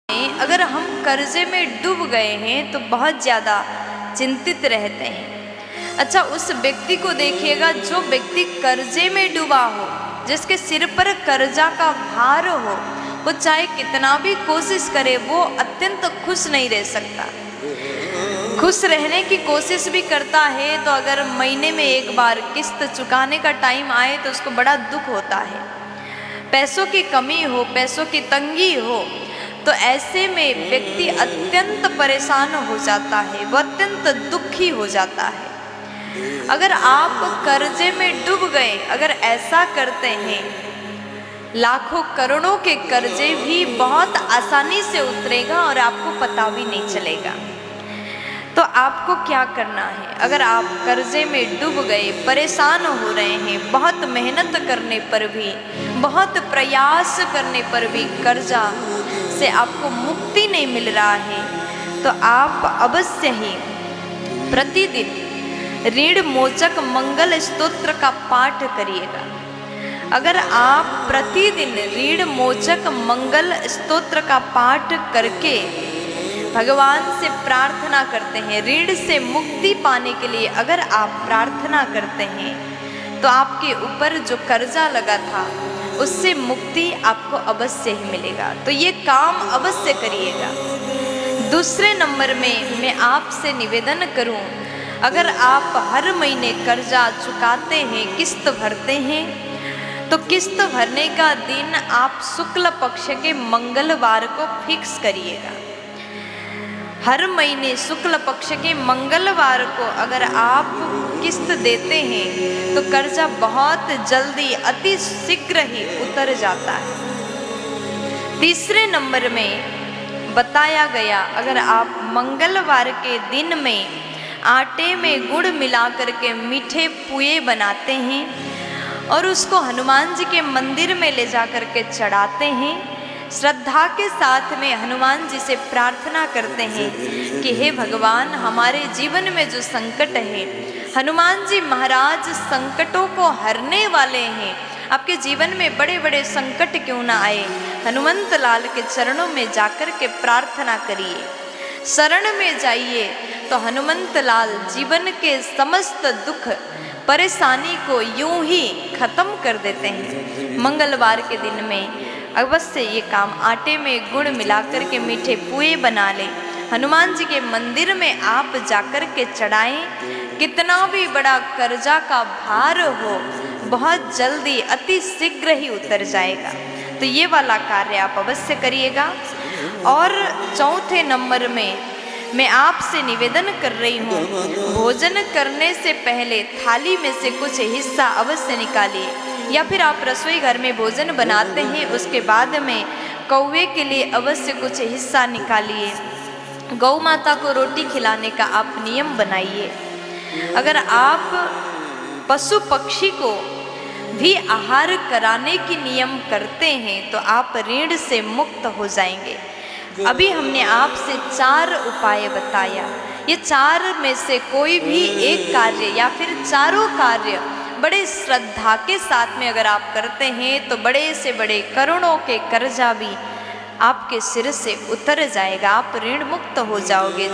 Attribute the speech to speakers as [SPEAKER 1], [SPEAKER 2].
[SPEAKER 1] अगर हम कर्जे में डूब गए हैं तो बहुत ज़्यादा चिंतित रहते हैं। अच्छा, उस व्यक्ति को देखिएगा जो व्यक्ति कर्जे में डूबा हो, जिसके सिर पर कर्जा का भार हो, वो चाहे कितना भी कोशिश करे वो अत्यंत खुश नहीं रह सकता। खुश रहने की कोशिश भी करता है तो अगर महीने में एक बार किस्त चुकाने का टाइम आए तो उसको बड़ा दुख होता है। पैसों की कमी हो, पैसों की तंगी हो, तो ऐसे में व्यक्ति अत्यंत परेशान हो जाता है, वह अत्यंत दुखी हो जाता है। अगर आप कर्जे में डूब गए, अगर ऐसा करते हैं, लाखों करोड़ों के कर्जे भी बहुत आसानी से उतरेगा और आपको पता भी नहीं चलेगा। तो आपको क्या करना है? अगर आप कर्जे में डूब गए, परेशान हो रहे हैं, बहुत मेहनत करने पर भी, बहुत प्रयास करने पर भी कर्जा से आपको मुक्ति नहीं मिल रहा है, तो आप अवश्य ही प्रतिदिन ऋण मोचक मंगल स्तोत्र का पाठ करिएगा। अगर आप प्रतिदिन ऋण मोचक मंगल स्तोत्र का पाठ करके भगवान से प्रार्थना करते हैं, ऋण से मुक्ति पाने के लिए अगर आप प्रार्थना करते हैं, तो आपके ऊपर जो कर्जा लगा था उससे मुक्ति आपको अवश्य ही मिलेगा। तो ये काम अवश्य करिएगा। दूसरे नंबर में मैं आपसे निवेदन करूं, अगर आप हर महीने कर्जा चुकाते हैं, किस्त भरते हैं, तो किस्त भरने का दिन आप शुक्ल पक्ष के मंगलवार को फिक्स करिएगा। हर महीने शुक्ल पक्ष के मंगलवार को अगर आप किस्त देते हैं तो कर्जा बहुत जल्दी, अति शीघ्र ही उतर जाता है। तीसरे नंबर में बताया गया, अगर आप मंगलवार के दिन में आटे में गुड़ मिला करके मीठे पुए बनाते हैं और उसको हनुमान जी के मंदिर में ले जा करके चढ़ाते हैं, श्रद्धा के साथ में हनुमान जी से प्रार्थना करते हैं कि हे भगवान, हमारे जीवन में जो संकट है, हनुमान जी महाराज संकटों को हरने वाले हैं। आपके जीवन में बड़े बड़े संकट क्यों ना आए, हनुमंत लाल के चरणों में जाकर के प्रार्थना करिए, शरण में जाइए, तो हनुमंत लाल जीवन के समस्त दुख परेशानी को यूं ही खत्म कर देते हैं। मंगलवार के दिन में अवश्य ये काम, आटे में गुड़ मिलाकर के मीठे पुए बना लें, हनुमान जी के मंदिर में आप जाकर के चढ़ाएं। कितना भी बड़ा कर्जा का भार हो, बहुत जल्दी, अति शीघ्र ही उतर जाएगा। तो ये वाला कार्य आप अवश्य करिएगा। और चौथे नंबर में मैं आपसे निवेदन कर रही हूँ, भोजन करने से पहले थाली में से कुछ हिस्सा अवश्य निकालिए, या फिर आप रसोई घर में भोजन बनाते हैं उसके बाद में कौवे के लिए अवश्य कुछ हिस्सा निकालिए। गौ माता को रोटी खिलाने का आप नियम बनाइए। अगर आप पशु पक्षी को भी आहार कराने की नियम करते हैं तो आप ऋण से मुक्त हो जाएंगे। अभी हमने आपसे 4 उपाय बताया, ये 4 में से कोई भी एक कार्य या फिर चारों कार्य बड़े श्रद्धा के साथ में अगर आप करते हैं तो बड़े से बड़े करोड़ों के कर्जा भी आपके सिर से उतर जाएगा, आप ऋण मुक्त हो जाओगे।